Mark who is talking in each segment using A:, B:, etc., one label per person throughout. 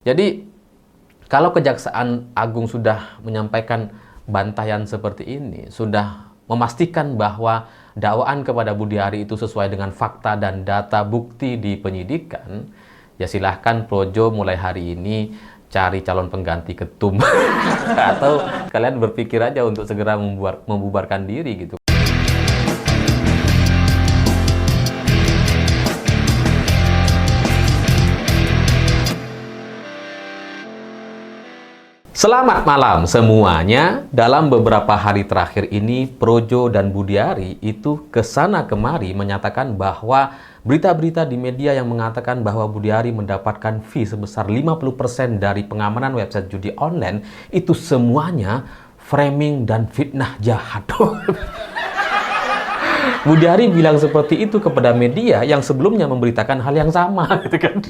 A: Jadi, kalau Kejaksaan Agung sudah menyampaikan bantayan seperti ini, sudah memastikan bahwa dakwaan kepada Budiari itu sesuai dengan fakta dan data bukti di penyidikan, ya silahkan Projo mulai hari ini cari calon pengganti ketum. Atau kalian berpikir aja untuk segera membubarkan diri gitu. Selamat malam semuanya. Dalam beberapa hari terakhir ini, Projo dan Budiari itu kesana kemari menyatakan bahwa berita-berita di media yang mengatakan bahwa Budiari mendapatkan fee sebesar 50% dari pengamanan website judi online itu semuanya framing dan fitnah jahat. Budiari bilang seperti itu kepada media yang sebelumnya memberitakan hal yang sama, gitu kan.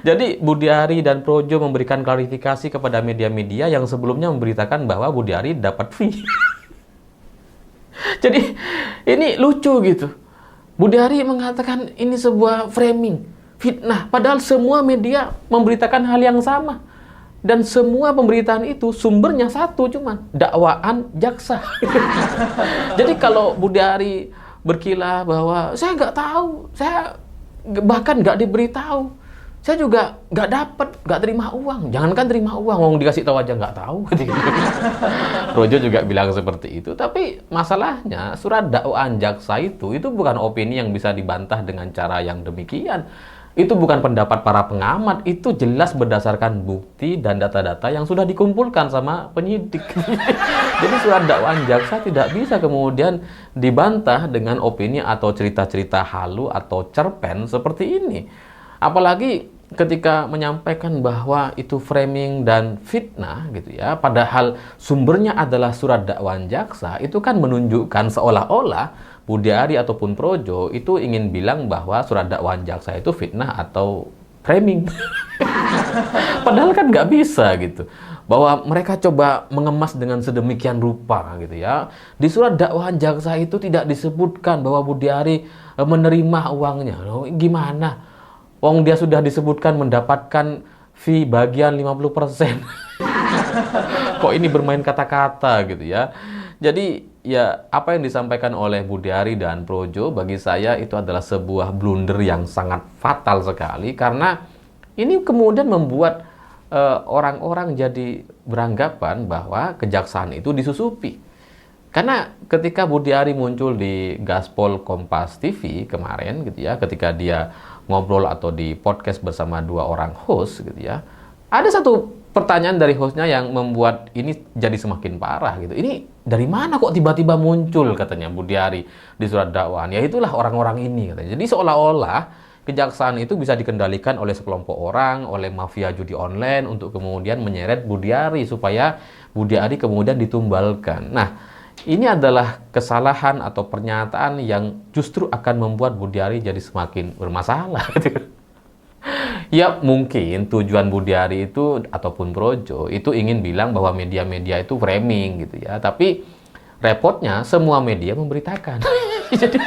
A: Jadi Budiari dan Projo memberikan klarifikasi kepada media-media yang sebelumnya memberitakan bahwa Budiari dapat fee. Jadi ini lucu gitu. Budiari mengatakan ini sebuah framing, fitnah. Padahal semua media memberitakan hal yang sama. Dan semua pemberitaan itu sumbernya satu cuman, dakwaan jaksa. Jadi kalau Budiari berkilah bahwa saya nggak tahu, saya bahkan nggak diberitahu, saya juga nggak terima uang. Jangankan terima uang, wong dikasih tahu aja nggak tahu. Projo juga bilang seperti itu. Tapi masalahnya surat dakwaan jaksa itu bukan opini yang bisa dibantah dengan cara yang demikian. Itu bukan pendapat para pengamat. Itu jelas berdasarkan bukti dan data-data yang sudah dikumpulkan sama penyidik. Jadi surat dakwaan jaksa tidak bisa kemudian dibantah dengan opini atau cerita-cerita halu atau cerpen seperti ini. Apalagi ketika menyampaikan bahwa itu framing dan fitnah gitu ya, padahal sumbernya adalah surat dakwaan jaksa, itu kan menunjukkan seolah-olah Budiari ataupun Projo itu ingin bilang bahwa surat dakwaan jaksa itu fitnah atau framing. Padahal kan nggak bisa gitu. Bahwa mereka coba mengemas dengan sedemikian rupa gitu ya. Di surat dakwaan jaksa itu tidak disebutkan bahwa Budiari menerima uangnya. Loh, gimana? Wong dia sudah disebutkan mendapatkan fee bagian 50%. Kok ini bermain kata-kata gitu ya. Jadi ya apa yang disampaikan oleh Budiari dan Projo bagi saya itu adalah sebuah blunder yang sangat fatal sekali. Karena ini kemudian membuat orang-orang jadi beranggapan bahwa kejaksaan itu disusupi. Karena ketika Budiari muncul di Gaspol Kompas TV kemarin gitu ya, ketika dia ngobrol atau di podcast bersama dua orang host gitu ya, ada satu pertanyaan dari hostnya yang membuat ini jadi semakin parah gitu. Ini dari mana kok tiba-tiba muncul katanya Budiari di surat dakwaan? Ya itulah orang-orang ini katanya. Jadi seolah-olah kejaksaan itu bisa dikendalikan oleh sekelompok orang, oleh mafia judi online untuk kemudian menyeret Budiari supaya Budiari kemudian ditumbalkan. Nah, ini adalah kesalahan atau pernyataan yang justru akan membuat Budiari jadi semakin bermasalah. Ya mungkin tujuan Budiari itu ataupun Projo itu ingin bilang bahwa media-media itu framing gitu ya. Tapi repotnya semua media memberitakan. Jadi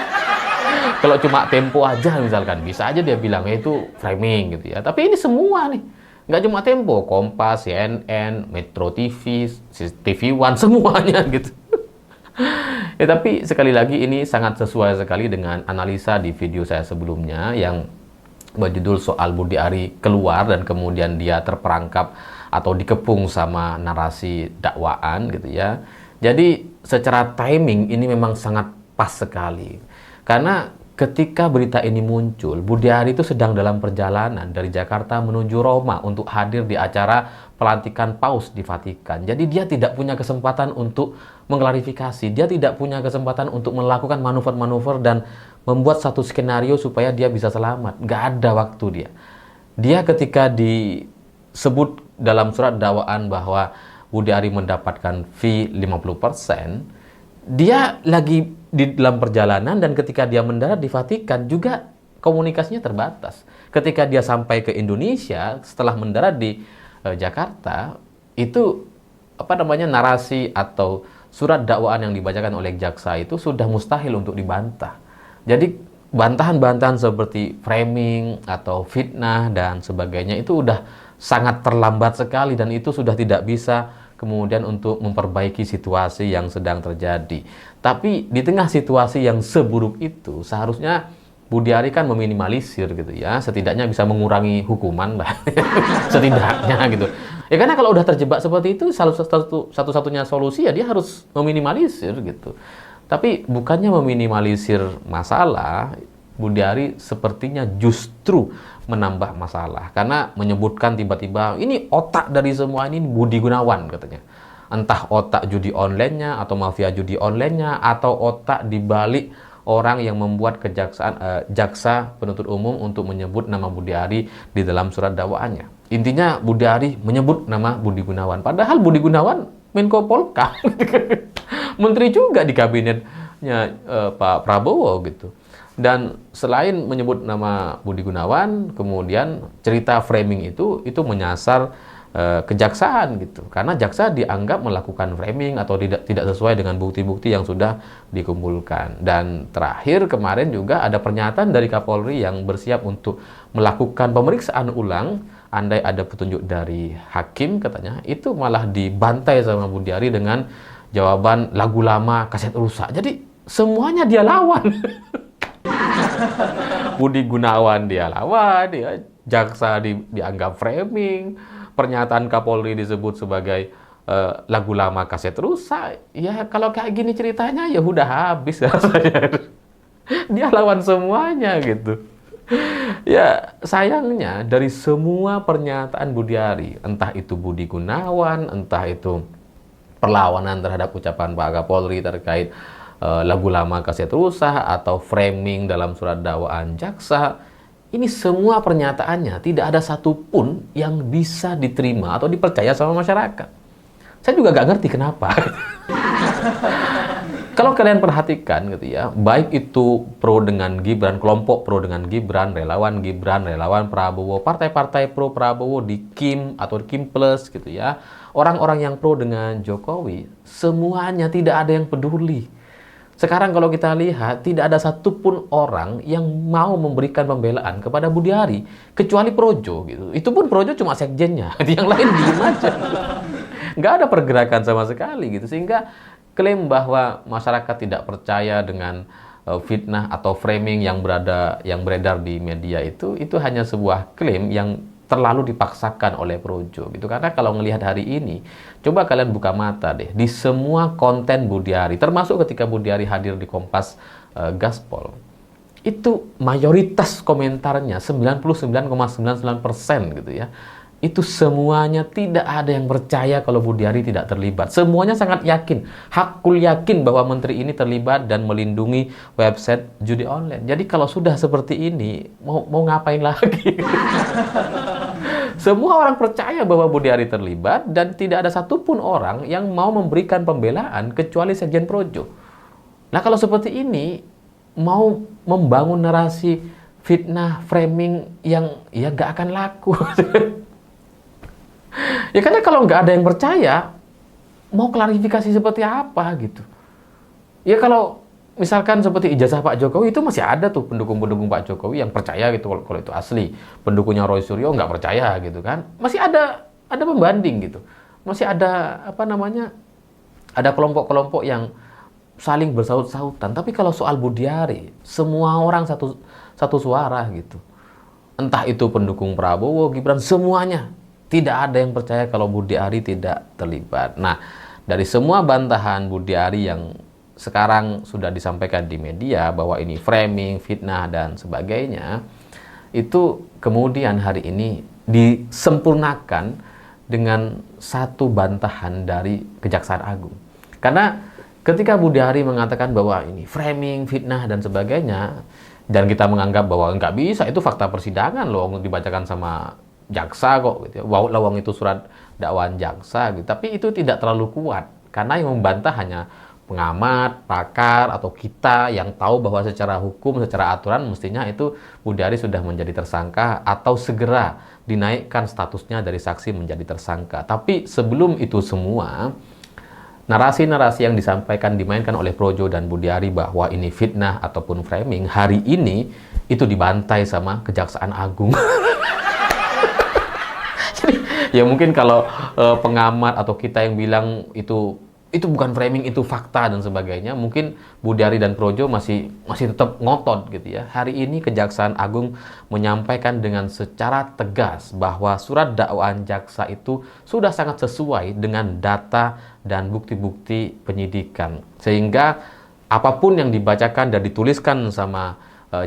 A: kalau cuma Tempo aja misalkan bisa aja dia bilang itu framing gitu ya. Tapi ini semua nih. Nggak cuma Tempo, Kompas, CNN, Metro TV, TV One, semuanya gitu. Ya, tapi sekali lagi ini sangat sesuai sekali dengan analisa di video saya sebelumnya yang berjudul soal Budiari keluar dan kemudian dia terperangkap atau dikepung sama narasi dakwaan gitu ya. Jadi secara timing ini memang sangat pas sekali. Karena ketika berita ini muncul, Budiari itu sedang dalam perjalanan dari Jakarta menuju Roma untuk hadir di acara pelantikan Paus di Vatikan. Jadi dia tidak punya kesempatan untuk mengklarifikasi, dia tidak punya kesempatan untuk melakukan manuver-manuver dan membuat satu skenario supaya dia bisa selamat. Nggak ada waktu dia. Dia ketika disebut dalam surat dakwaan bahwa Budiari mendapatkan fee 50%, dia lagi di dalam perjalanan dan ketika dia mendarat di Vatikan juga komunikasinya terbatas. Ketika dia sampai ke Indonesia setelah mendarat di Jakarta, itu narasi atau surat dakwaan yang dibacakan oleh jaksa itu sudah mustahil untuk dibantah. Jadi bantahan-bantahan seperti framing atau fitnah dan sebagainya itu udah sangat terlambat sekali dan itu sudah tidak bisa kemudian untuk memperbaiki situasi yang sedang terjadi. Tapi di tengah situasi yang seburuk itu, seharusnya Budi Ari kan meminimalisir gitu ya, setidaknya bisa mengurangi hukuman lah, setidaknya gitu. Ya karena kalau udah terjebak seperti itu, satu-satunya solusi ya dia harus meminimalisir gitu. Tapi bukannya meminimalisir masalah, Budi Ari sepertinya justru menambah masalah. Karena menyebutkan tiba-tiba, ini otak dari semua ini Budi Gunawan katanya. Entah otak judi online-nya, atau mafia judi online-nya, atau otak dibalik orang yang membuat jaksa penuntut umum untuk menyebut nama Budi Ari di dalam surat dakwaannya. Intinya Budi Ari menyebut nama Budi Gunawan. Padahal Budi Gunawan Menko Polka, menteri juga di kabinetnya Pak Prabowo gitu. Dan selain menyebut nama Budi Gunawan, kemudian cerita framing itu menyasar kejaksaan gitu. Karena jaksa dianggap melakukan framing atau tidak sesuai dengan bukti-bukti yang sudah dikumpulkan. Dan terakhir kemarin juga ada pernyataan dari Kapolri yang bersiap untuk melakukan pemeriksaan ulang andai ada petunjuk dari hakim katanya, itu malah dibantai sama Budi Ari dengan jawaban lagu lama kaset rusak. Jadi semuanya dia lawan. Budi Gunawan dia lawan, ya, jaksa dianggap framing, pernyataan Kapolri disebut sebagai lagu lama kaset rusak. Ya kalau kayak gini ceritanya ya udah habis rasanya. Dia lawan semuanya gitu. Ya sayangnya dari semua pernyataan Budi Ari, entah itu Budi Gunawan, entah itu perlawanan terhadap ucapan Pak Kapolri terkait lagu lama kaset rusak atau framing dalam surat dakwaan jaksa, ini semua pernyataannya tidak ada satupun yang bisa diterima atau dipercaya sama masyarakat. Saya juga gak ngerti kenapa. Kalau kalian perhatikan gitu ya, baik itu pro dengan Gibran, kelompok pro dengan Gibran, relawan Prabowo, partai-partai pro Prabowo di Kim atau Kim Plus gitu ya, orang-orang yang pro dengan Jokowi, semuanya tidak ada yang peduli. Sekarang kalau kita lihat, tidak ada satupun orang yang mau memberikan pembelaan kepada Budi Ari, kecuali Projo gitu. Itu pun Projo cuma sekjennya, yang lain diem aja. Nggak ada pergerakan sama sekali gitu, sehingga klaim bahwa masyarakat tidak percaya dengan fitnah atau framing yang beredar di media itu hanya sebuah klaim yang terlalu dipaksakan oleh Projo gitu. Karena kalau melihat hari ini, coba kalian buka mata deh di semua konten Budi Ari, termasuk ketika Budi Ari hadir di Kompas Gaspol, itu mayoritas komentarnya 99,99% gitu ya. Itu semuanya tidak ada yang percaya kalau Budi Ari tidak terlibat. Semuanya sangat yakin, hakul yakin bahwa menteri ini terlibat dan melindungi website judi online. Jadi kalau sudah seperti ini, mau ngapain lagi? Semua orang percaya bahwa Budi Ari terlibat dan tidak ada satupun orang yang mau memberikan pembelaan kecuali Sekjen Projo. Nah kalau seperti ini, mau membangun narasi fitnah, framing yang ya nggak akan laku. Ya karena kalau nggak ada yang percaya, mau klarifikasi seperti apa gitu. Ya kalau misalkan seperti ijazah Pak Jokowi, itu masih ada tuh pendukung-pendukung Pak Jokowi yang percaya gitu kalau itu asli. Pendukungnya Roy Suryo nggak percaya gitu kan. Masih ada pembanding gitu. Masih ada ada kelompok-kelompok yang saling bersaut-sautan. Tapi kalau soal Budi Ari, semua orang satu suara gitu. Entah itu pendukung Prabowo, Gibran, semuanya. Tidak ada yang percaya kalau Budi Ari tidak terlibat. Nah, dari semua bantahan Budi Ari yang sekarang sudah disampaikan di media bahwa ini framing, fitnah, dan sebagainya, itu kemudian hari ini disempurnakan dengan satu bantahan dari Kejaksaan Agung. Karena ketika Budi Ari mengatakan bahwa ini framing, fitnah, dan sebagainya, dan kita menganggap bahwa nggak bisa, itu fakta persidangan loh, dibacakan sama jaksa kok gitu ya. Lawang itu surat dakwaan jaksa gitu. Tapi itu tidak terlalu kuat karena yang membantah hanya pengamat, pakar, atau kita yang tahu bahwa secara hukum, secara aturan mestinya itu Budi Ari sudah menjadi tersangka atau segera dinaikkan statusnya dari saksi menjadi tersangka. Tapi sebelum itu semua, narasi-narasi yang disampaikan dimainkan oleh Projo dan Budi Ari bahwa ini fitnah ataupun framing, hari ini itu dibantai sama Kejaksaan Agung. Jadi Ya mungkin kalau pengamat atau kita yang bilang itu bukan framing, itu fakta dan sebagainya, mungkin Budiari dan Projo masih tetap ngotot gitu ya. Hari ini Kejaksaan Agung menyampaikan dengan secara tegas bahwa surat dakwaan jaksa itu sudah sangat sesuai dengan data dan bukti-bukti penyidikan, sehingga apapun yang dibacakan dan dituliskan sama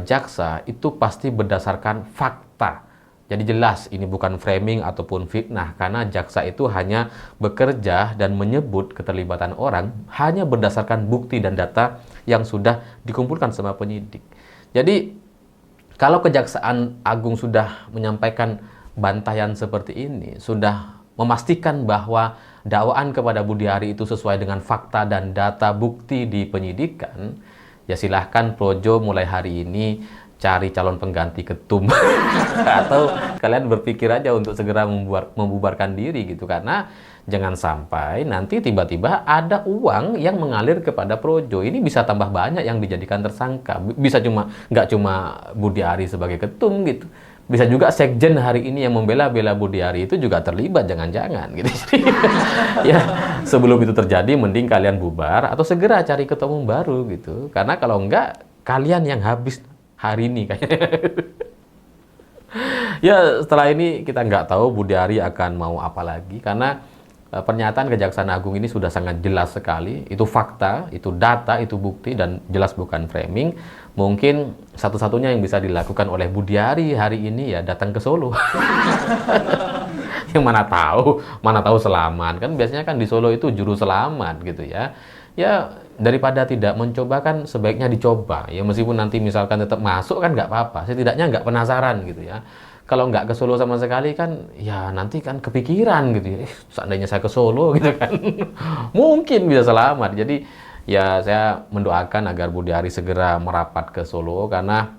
A: jaksa itu pasti berdasarkan fakta. Jadi jelas ini bukan framing ataupun fitnah, karena jaksa itu hanya bekerja dan menyebut keterlibatan orang hanya berdasarkan bukti dan data yang sudah dikumpulkan sama penyidik. Jadi kalau Kejaksaan Agung sudah menyampaikan bantaian seperti ini, sudah memastikan bahwa dakwaan kepada Budiari itu sesuai dengan fakta dan data bukti di penyidikan, ya silahkan Projo mulai hari ini cari calon pengganti ketum atau kalian berpikir aja untuk segera membubarkan diri gitu, karena jangan sampai nanti tiba-tiba ada uang yang mengalir kepada Projo. Ini bisa tambah banyak yang dijadikan tersangka, bisa nggak cuma Budiari sebagai ketum gitu, bisa juga sekjen hari ini yang membela-bela Budiari itu juga terlibat, jangan-jangan gitu. Ya, sebelum itu terjadi mending kalian bubar atau segera cari ketua umum baru gitu. Karena kalau enggak, kalian yang habis hari ini kayaknya. Ya, setelah ini kita nggak tahu Budiari akan mau apa lagi, karena pernyataan Kejaksaan Agung ini sudah sangat jelas sekali. Itu fakta, itu data, itu bukti, dan jelas bukan framing. Mungkin satu-satunya yang bisa dilakukan oleh Budiari hari ini ya datang ke Solo. Yang mana tahu selamat. Kan biasanya kan di Solo itu juru selamat gitu ya. Ya daripada tidak mencoba kan sebaiknya dicoba. Ya meskipun nanti misalkan tetap masuk kan nggak apa-apa. Setidaknya nggak penasaran gitu ya. Kalau nggak ke Solo sama sekali kan ya nanti kan kepikiran gitu ya. Seandainya saya ke Solo gitu kan. Mungkin bisa selamat. Jadi ya saya mendoakan agar Budiari segera merapat ke Solo, karena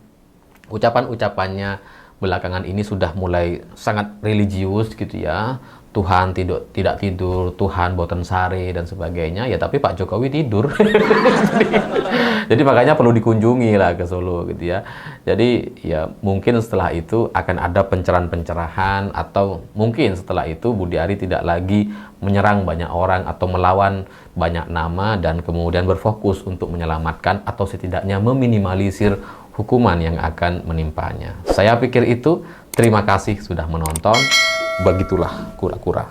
A: ucapan-ucapannya belakangan ini sudah mulai sangat religius gitu ya. Tuhan tidak tidur, Tuhan boten sare dan sebagainya. Ya tapi Pak Jokowi tidur. Jadi makanya perlu dikunjungi lah ke Solo gitu ya. Jadi ya mungkin setelah itu akan ada pencerahan-pencerahan, atau mungkin setelah itu Budiari tidak lagi menyerang banyak orang atau melawan banyak nama, dan kemudian berfokus untuk menyelamatkan atau setidaknya meminimalisir hukuman yang akan menimpanya. Saya pikir itu. Terima kasih sudah menonton. Begitulah kura-kura.